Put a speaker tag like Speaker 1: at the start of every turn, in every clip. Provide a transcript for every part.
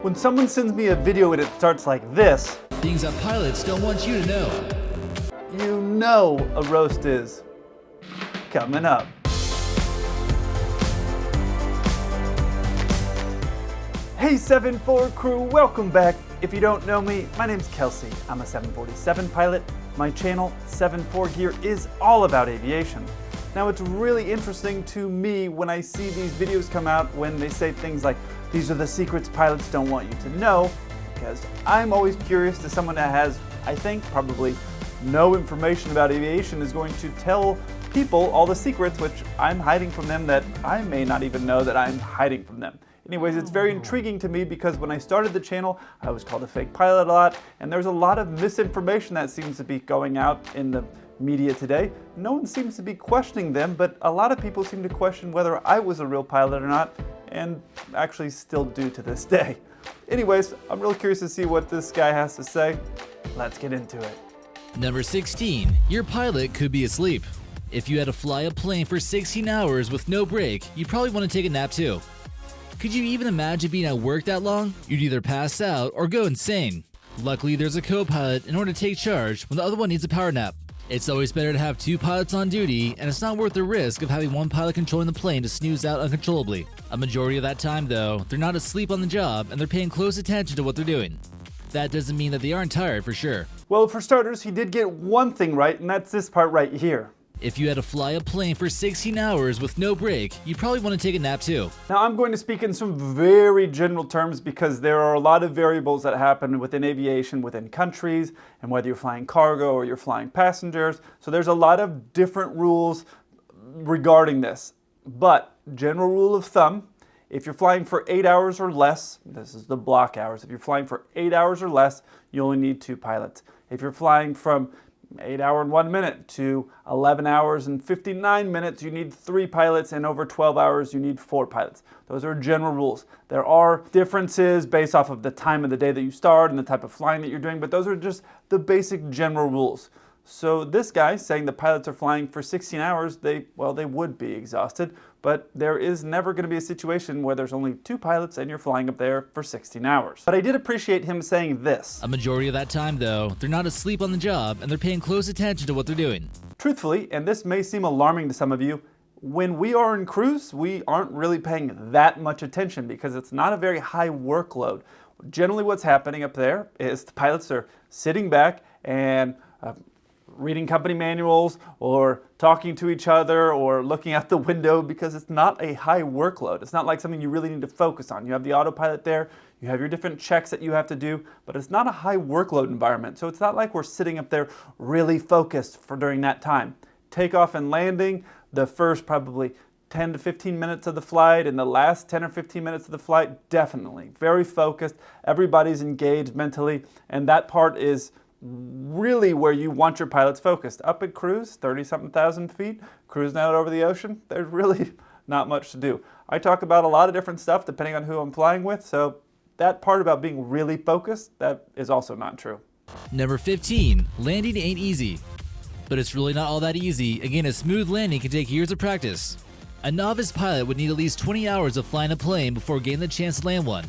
Speaker 1: When someone sends me a video and it starts like this,
Speaker 2: Things that pilots don't want you to know.
Speaker 1: you know a roast is coming up. Hey 7-4 crew, welcome back. If you don't know me, my name's Kelsey. I'm a 747 pilot. My channel, 74 Gear, is all about aviation. Now it's really interesting to me when I see these videos come out when they say things like, these are the secrets pilots don't want you to know, because I'm always curious to someone that has, I think, probably no information about aviation is going to tell people all the secrets which I'm hiding from them that I may not even know that I'm hiding from them. Anyways, it's very intriguing to me because when I started the channel, I was called a fake pilot a lot, and there's a lot of misinformation that seems to be going out in the media today. No one seems to be questioning them, but a lot of people seem to question whether I was a real pilot or not, and actually still do to this day. Anyways, I'm really curious to see what this guy has to say. Let's get into it.
Speaker 2: Number 16, your pilot could be asleep. If you had to fly a plane for 16 hours with no break, you'd probably want to take a nap too. Could you even imagine being at work that long? You'd either pass out or go insane. Luckily, there's a co-pilot in order to take charge when the other one needs a power nap. It's always better to have two pilots on duty, and it's not worth the risk of having one pilot controlling the plane to snooze out uncontrollably. A majority of that time, though, they're not asleep on the job and they're paying close attention to what they're doing. That doesn't mean that they aren't tired for sure.
Speaker 1: Well, for starters, he did get one thing right, and that's this part right here.
Speaker 2: If you had to fly a plane for 16 hours with no break, you'd probably want to take a nap too.
Speaker 1: Now, I'm going to speak in some very general terms because there are a lot of variables that happen within aviation, within countries, and whether you're flying cargo or you're flying passengers. So there's a lot of different rules regarding this. But general rule of thumb, if you're flying for 8 hours or less, this is the block hours. If you're flying for 8 hours or less, you only need 2 pilots. If you're flying from 8 hours and 1 minute to 11 hours and 59 minutes, you need 3 pilots, and over 12 hours, you need 4 pilots. Those are general rules. There are differences based off of the time of the day that you start and the type of flying that you're doing, but those are just the basic general rules. So this guy saying the pilots are flying for 16 hours, they would be exhausted, but there is never going to be a situation where there's only 2 pilots and you're flying up there for 16 hours. But I did appreciate him saying this.
Speaker 2: A majority of that time, though, they're not asleep on the job and they're paying close attention to what they're doing.
Speaker 1: Truthfully, and this may seem alarming to some of you, when we are in cruise, we aren't really paying that much attention because it's not a very high workload. Generally what's happening up there is the pilots are sitting back and reading company manuals or talking to each other or looking out the window because it's not a high workload. It's not like something you really need to focus on. You have the autopilot there, you have your different checks that you have to do, but it's not a high workload environment. So it's not like we're sitting up there really focused for during that time. Takeoff and landing, the first probably 10 to 15 minutes of the flight and the last 10 or 15 minutes of the flight, definitely. Very focused, everybody's engaged mentally, and that part is really where you want your pilots focused. Up at cruise, 30-something thousand feet, cruising out over the ocean, there's really not much to do. I talk about a lot of different stuff depending on who I'm flying with, so that part about being really focused, that is also not true.
Speaker 2: Number 15, landing ain't easy. But it's really not all that easy. Again, a smooth landing can take years of practice. A novice pilot would need at least 20 hours of flying a plane before getting the chance to land one.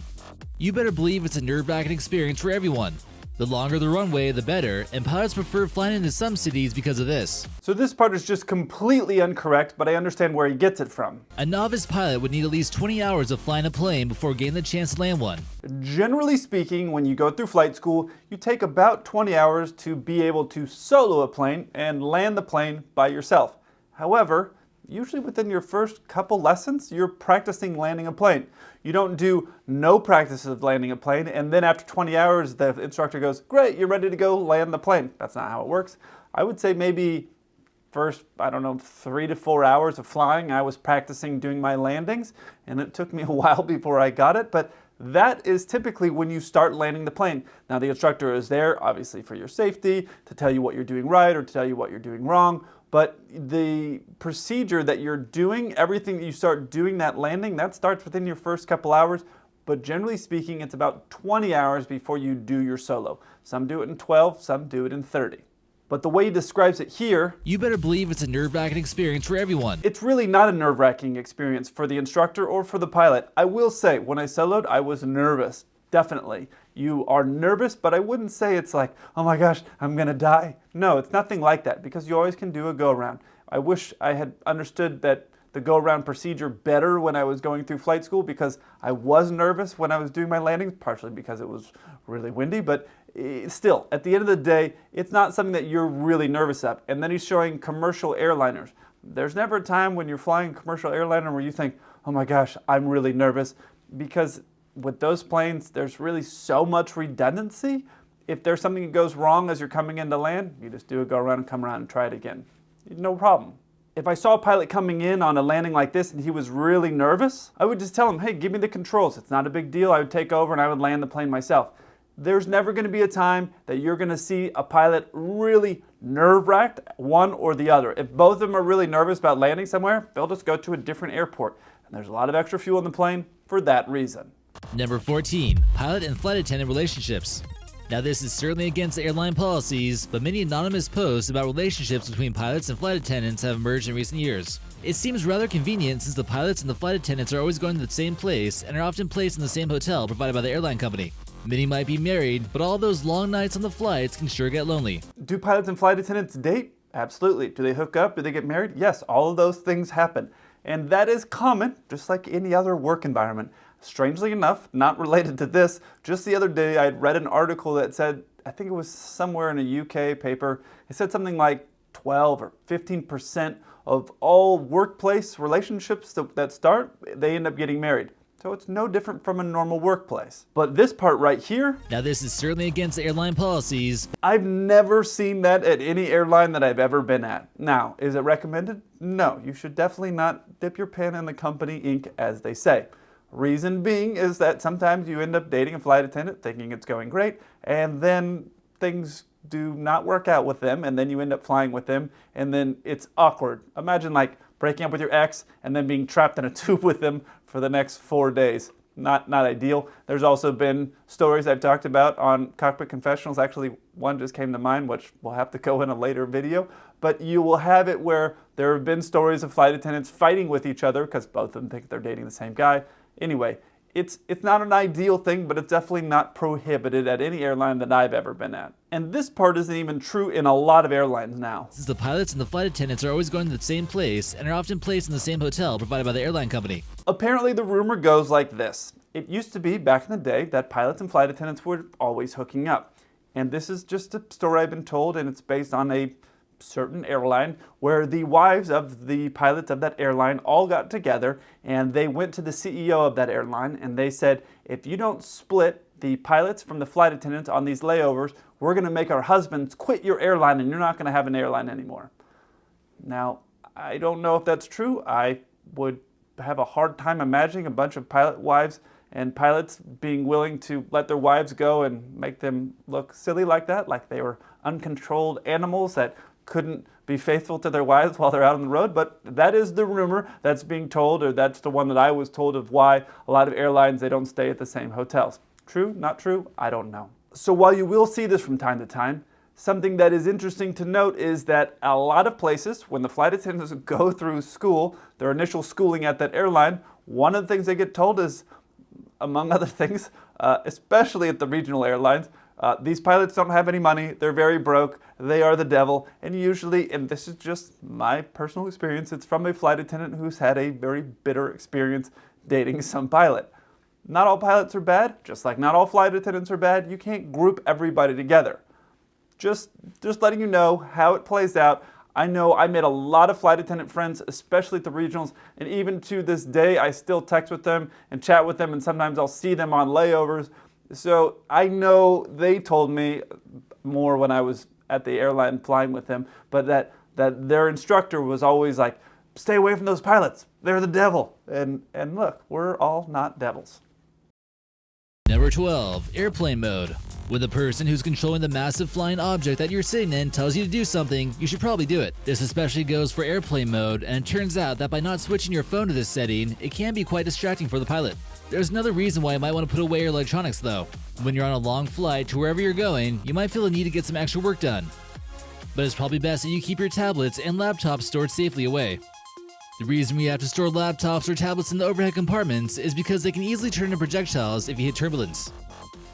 Speaker 2: You better believe it's a nerve-wracking experience for everyone. The longer the runway, the better, and pilots prefer flying into some cities because of this.
Speaker 1: So this part is just completely incorrect, but I understand where he gets it from.
Speaker 2: A novice pilot would need at least 20 hours of flying a plane before getting the chance to land one.
Speaker 1: Generally speaking, when you go through flight school, you take about 20 hours to be able to solo a plane and land the plane by yourself. However, usually within your first couple lessons, you're practicing landing a plane. You don't do no practice of landing a plane, and then after 20 hours, the instructor goes, great, you're ready to go land the plane. That's not how it works. I would say maybe first, 3 to 4 hours of flying, I was practicing doing my landings, and it took me a while before I got it, but that is typically when you start landing the plane. Now the instructor is there, obviously for your safety, to tell you what you're doing right or to tell you what you're doing wrong, but the procedure that you're doing, everything that you start doing that landing, that starts within your first couple hours, but generally speaking, it's about 20 hours before you do your solo. Some do it in 12, some do it in 30. But the way he describes it here,
Speaker 2: you better believe it's a nerve-wracking experience for everyone.
Speaker 1: It's really not a nerve-wracking experience for the instructor or for the pilot. I will say, when I soloed, I was nervous. definitely. You are nervous, but I wouldn't say it's like, oh my gosh, I'm gonna die. No, it's nothing like that because you always can do a go-around. I wish I had understood that the go-around procedure better when I was going through flight school because I was nervous when I was doing my landings, partially because it was really windy, but still, at the end of the day, it's not something that you're really nervous at. And then he's showing commercial airliners. There's never a time when you're flying a commercial airliner where you think, oh my gosh, I'm really nervous, because with those planes, there's really so much redundancy. If there's something that goes wrong as you're coming into land, you just do a go around and come around and try it again. No problem. If I saw a pilot coming in on a landing like this and he was really nervous, I would just tell him, hey, give me the controls. It's not a big deal. I would take over and I would land the plane myself. There's never going to be a time that you're going to see a pilot really nerve-wracked, one or the other. If both of them are really nervous about landing somewhere, they'll just go to a different airport. And there's a lot of extra fuel in the plane for that reason.
Speaker 2: Number 14, pilot and flight attendant relationships. Now this is certainly against airline policies, but many anonymous posts about relationships between pilots and flight attendants have emerged in recent years. It seems rather convenient since the pilots and the flight attendants are always going to the same place and are often placed in the same hotel provided by the airline company. Many might be married, but all those long nights on the flights can sure get lonely.
Speaker 1: Do pilots and flight attendants date? Absolutely. Do they hook up? Do they get married? Yes, all of those things happen. And that is common, just like any other work environment. Strangely enough, not related to this, just the other day I had read an article that said, I think it was somewhere in a UK paper, it said something like 12 or 15% of all workplace relationships that start, they end up getting married. So it's no different from a normal workplace. But this part right here,
Speaker 2: now this is certainly against airline policies.
Speaker 1: I've never seen that at any airline that I've ever been at. Now, is it recommended? No, you should definitely not dip your pen in the company ink, as they say. Reason being is that sometimes you end up dating a flight attendant thinking it's going great, and then things do not work out with them, and then you end up flying with them, and then it's awkward. Imagine like breaking up with your ex and then being trapped in a tube with them for the next 4 days. Not ideal. There's also been stories I've talked about on Cockpit Confessionals. Actually, one just came to mind, which we'll have to go in a later video. But you will have it where there have been stories of flight attendants fighting with each other because both of them think they're dating the same guy. Anyway, it's not an ideal thing, but it's definitely not prohibited at any airline that I've ever been at. And this part isn't even true in a lot of airlines now.
Speaker 2: Since the pilots and the flight attendants are always going to the same place and are often placed in the same hotel provided by the airline company.
Speaker 1: Apparently the rumor goes like this. It used to be back in the day that pilots and flight attendants were always hooking up. And this is just a story I've been told, and it's based on a certain airline where the wives of the pilots of that airline all got together and they went to the CEO of that airline and they said, if you don't split the pilots from the flight attendants on these layovers, we're going to make our husbands quit your airline and you're not going to have an airline anymore. Now, I don't know if that's true. I would have a hard time imagining a bunch of pilot wives and pilots being willing to let their wives go and make them look silly like that, like they were uncontrolled animals that couldn't be faithful to their wives while they're out on the road. But that is the rumor that's being told, or that's the one that I was told of why a lot of airlines, they don't stay at the same hotels. True, not true, I don't know. So while you will see this from time to time, something that is interesting to note is that a lot of places, when the flight attendants go through school, their initial schooling at that airline, one of the things they get told is, among other things, especially at the regional airlines, these pilots don't have any money, they're very broke, they are the devil, and usually, and this is just my personal experience, it's from a flight attendant who's had a very bitter experience dating some pilot. Not all pilots are bad, just like not all flight attendants are bad. You can't group everybody together. Just letting you know how it plays out. I know I made a lot of flight attendant friends, especially at the regionals, and even to this day, I still text with them and chat with them, and sometimes I'll see them on layovers. So I know they told me more when I was at the airline flying with them, but that their instructor was always like, stay away from those pilots, they're the devil. And look, we're all not devils.
Speaker 2: Number 12, airplane mode. When the person who's controlling the massive flying object that you're sitting in tells you to do something, you should probably do it. This especially goes for airplane mode, and it turns out that by not switching your phone to this setting, it can be quite distracting for the pilot. There's another reason why you might want to put away your electronics though. When you're on a long flight to wherever you're going, you might feel a need to get some extra work done. But it's probably best that you keep your tablets and laptops stored safely away. The reason we have to store laptops or tablets in the overhead compartments is because they can easily turn into projectiles if you hit turbulence.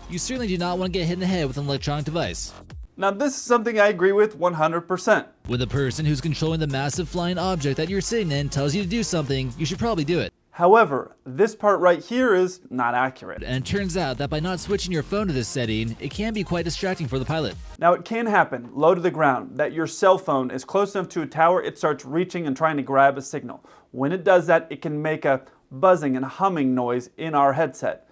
Speaker 2: You certainly do not want to get hit in the head with an electronic device.
Speaker 1: Now this is something I agree with 100%.
Speaker 2: When the person who's controlling the massive flying object that you're sitting in tells you to do something, you should probably do it.
Speaker 1: However, this part right here is not accurate.
Speaker 2: And it turns out that by not switching your phone to this setting, it can be quite distracting for the pilot.
Speaker 1: Now it can happen low to the ground that your cell phone is close enough to a tower it starts reaching and trying to grab a signal. When it does that, it can make a buzzing and humming noise in our headset.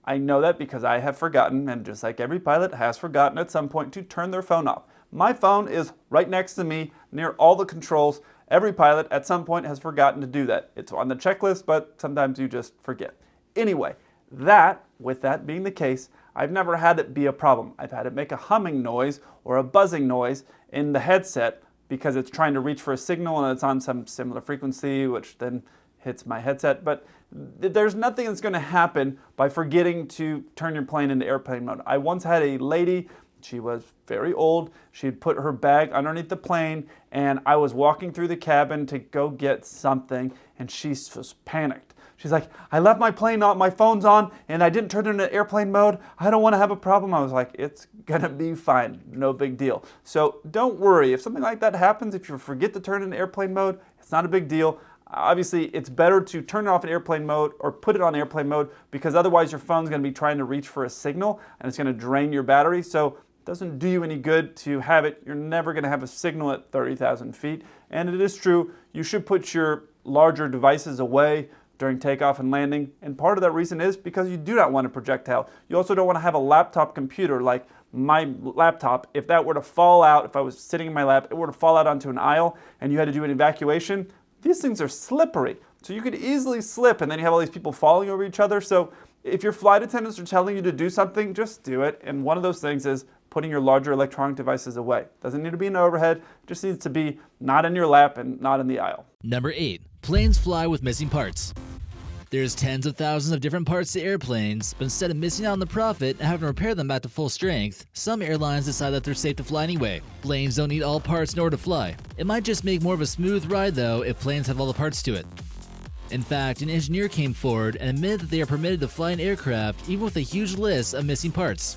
Speaker 1: I know that because I have forgotten, and just like every pilot has forgotten at some point, to turn their phone off. My phone is right next to me near all the controls. Every pilot at some point has forgotten to do that. It's on the checklist, but sometimes you just forget. Anyway, with that being the case, I've never had it be a problem. I've had it make a humming noise or a buzzing noise in the headset because it's trying to reach for a signal and it's on some similar frequency, which then hits my headset. But there's nothing that's going to happen by forgetting to turn your plane into airplane mode. I once had a lady, she was very old, she'd put her bag underneath the plane, and I was walking through the cabin to go get something, and she was panicked. She's like, I left my plane on, my phone's on, and I didn't turn it into airplane mode. I don't want to have a problem. I was like, it's gonna be fine, no big deal. So don't worry, if something like that happens, if you forget to turn it into airplane mode, it's not a big deal. Obviously, it's better to turn it off in airplane mode or put it on airplane mode because otherwise your phone's going to be trying to reach for a signal and it's going to drain your battery. So it doesn't do you any good to have it. You're never going to have a signal at 30,000 feet. And it is true, you should put your larger devices away during takeoff and landing. And part of that reason is because you do not want a projectile. You also don't want to have a laptop computer like my laptop. If that were to fall out, if I was sitting in my lap, it were to fall out onto an aisle and you had to do an evacuation, these things are slippery, so you could easily slip and then you have all these people falling over each other. So if your flight attendants are telling you to do something, just do it. And one of those things is putting your larger electronic devices away. Doesn't need to be in overhead, it just needs to be not in your lap and not in the aisle.
Speaker 2: Number 8. Planes fly with missing parts. There's tens of thousands of different parts to airplanes, but instead of missing out on the profit and having to repair them back to full strength, some airlines decide that they're safe to fly anyway. Planes don't need all parts in order to fly. It might just make more of a smooth ride though if planes have all the parts to it. In fact, an engineer came forward and admitted that they are permitted to fly an aircraft even with a huge list of missing parts.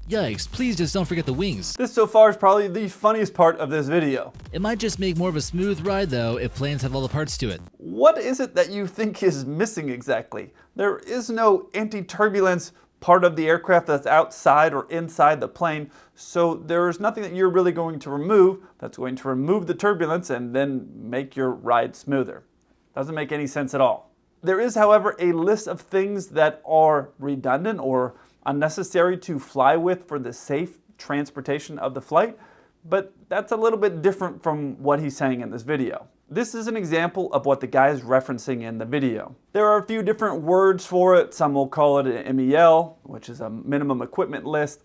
Speaker 2: Yikes, please just don't forget the wings.
Speaker 1: This so far is probably the funniest part of this video.
Speaker 2: It might just make more of a smooth ride though if planes have all the parts to it.
Speaker 1: What is it that you think is missing exactly? There is no anti-turbulence part of the aircraft that's outside or inside the plane, so there's nothing that you're really going to remove that's going to remove the turbulence and then make your ride smoother. Doesn't make any sense at all. There is, however, a list of things that are redundant or unnecessary to fly with for the safe transportation of the flight, but that's a little bit different from what he's saying in this video. This is an example of what the guy is referencing in the video. There are a few different words for it. Some will call it an MEL, which is a minimum equipment list.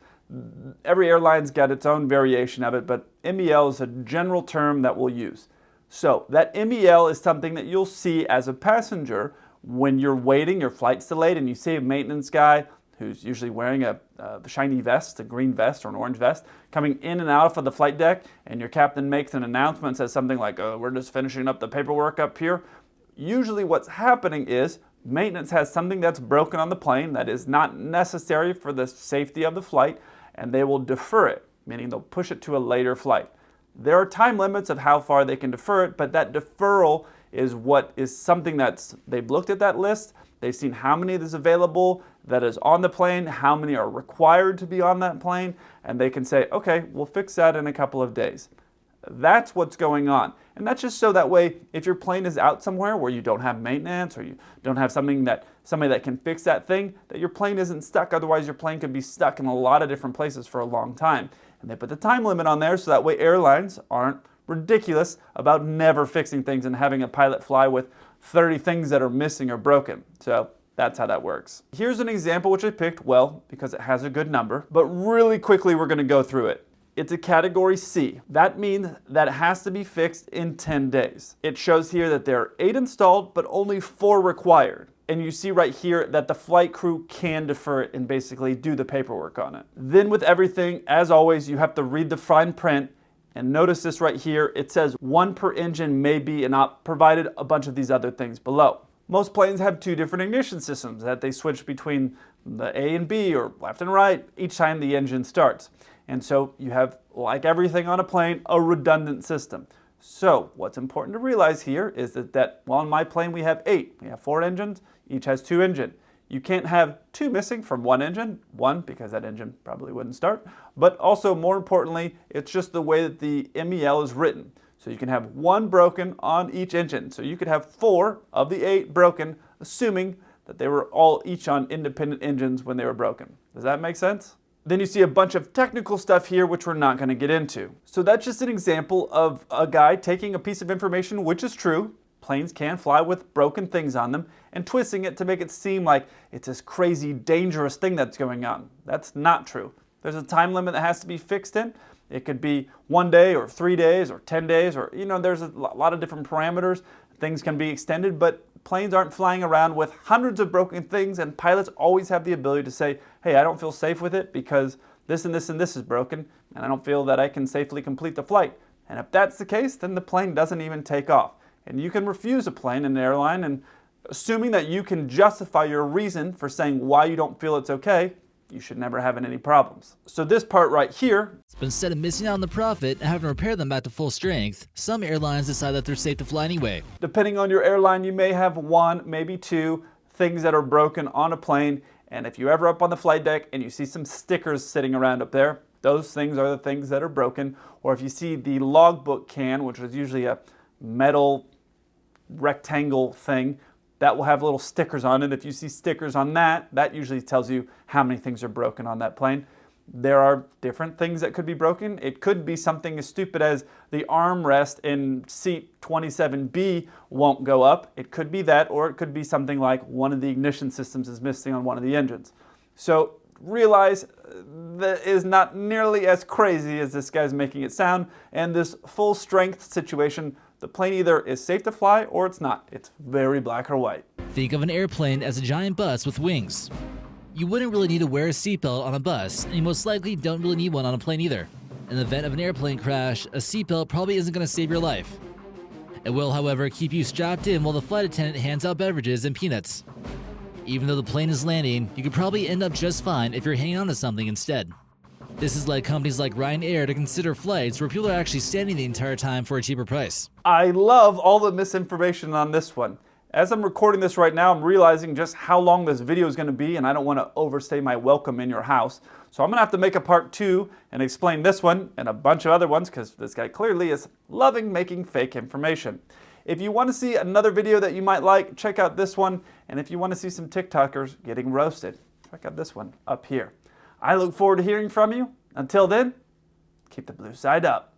Speaker 1: Every airline's got its own variation of it, but MEL is a general term that we'll use. So that MEL is something that you'll see as a passenger when you're waiting, your flight's delayed, and you see a maintenance guy who's usually wearing a shiny vest, a green vest or an orange vest, coming in and out of the flight deck, and your captain makes an announcement, says something like, we're just finishing up the paperwork up here. Usually what's happening is maintenance has something that's broken on the plane that is not necessary for the safety of the flight, and they will defer it, meaning they'll push it to a later flight. There are time limits of how far they can defer it, but that deferral is what is something that's, they've looked at that list, they've seen how many is available that is on the plane, how many are required to be on that plane, and they can say, okay, we'll fix that in a couple of days. That's what's going on. And that's just so that way, if your plane is out somewhere where you don't have maintenance or you don't have somebody that can fix that thing, that your plane isn't stuck. Otherwise, your plane could be stuck in a lot of different places for a long time. And they put the time limit on there so that way airlines aren't ridiculous about never fixing things and having a pilot fly with 30 things that are missing or broken. So that's how that works. Here's an example which I picked, well, because it has a good number, but really quickly we're gonna go through it. It's a category C. That means that it has to be fixed in 10 days. It shows here that there are 8 installed, but only 4 required. And you see right here that the flight crew can defer it and basically do the paperwork on it. Then with everything, as always, you have to read the fine print. And notice this right here, it says 1 per engine may be and not provided a bunch of these other things below. Most planes have two different ignition systems that they switch between the A and B or left and right each time the engine starts. And so you have, like everything on a plane, a redundant system. So what's important to realize here is that on my plane we have 8. We have 4 engines, each has 2 engines. You can't have 2 missing from one engine, one, because that engine probably wouldn't start, but also more importantly, it's just the way that the MEL is written. So you can have 1 broken on each engine. So you could have 4 of the 8 broken, assuming that they were all each on independent engines when they were broken. Does that make sense? Then you see a bunch of technical stuff here which we're not going to get into. So that's just an example of a guy taking a piece of information which is true, planes can fly with broken things on them, and twisting it to make it seem like it's this crazy dangerous thing that's going on. That's not true. There's a time limit that has to be fixed in. It could be 1 day or 3 days or 10 days or, there's a lot of different parameters. Things can be extended, but planes aren't flying around with hundreds of broken things, and pilots always have the ability to say, hey, I don't feel safe with it because this and this and this is broken, and I don't feel that I can safely complete the flight. And if that's the case, then the plane doesn't even take off. And you can refuse a plane in an airline, and assuming that you can justify your reason for saying why you don't feel it's okay, you should never have any problems. So this part right here.
Speaker 2: But instead of missing out on the profit and having to repair them back to full strength, some airlines decide that they're safe to fly anyway.
Speaker 1: Depending on your airline, you may have 1, maybe 2 things that are broken on a plane. And if you're ever up on the flight deck and you see some stickers sitting around up there, those things are the things that are broken. Or if you see the logbook can, which is usually a metal rectangle thing, that will have little stickers on it. If you see stickers on that, that usually tells you how many things are broken on that plane. There are different things that could be broken. It could be something as stupid as the armrest in seat 27B won't go up. It could be that, or it could be something like one of the ignition systems is missing on one of the engines. So realize that is not nearly as crazy as this guy's making it sound, and this full strength situation, the plane either is safe to fly or it's not. It's very black or white.
Speaker 2: Think of an airplane as a giant bus with wings. You wouldn't really need to wear a seatbelt on a bus, and you most likely don't really need one on a plane either. In the event of an airplane crash, a seatbelt probably isn't going to save your life. It will, however, keep you strapped in while the flight attendant hands out beverages and peanuts. Even though the plane is landing, you could probably end up just fine if you're hanging on to something instead. This has led companies like Ryanair to consider flights where people are actually standing the entire time for a cheaper price.
Speaker 1: I love all the misinformation on this one. As I'm recording this right now, I'm realizing just how long this video is going to be, and I don't want to overstay my welcome in your house. So I'm going to have to make a part 2 and explain this one and a bunch of other ones, because this guy clearly is loving making fake information. If you want to see another video that you might like, check out this one. And if you want to see some TikTokers getting roasted, check out this one up here. I look forward to hearing from you. Until then, keep the blue side up.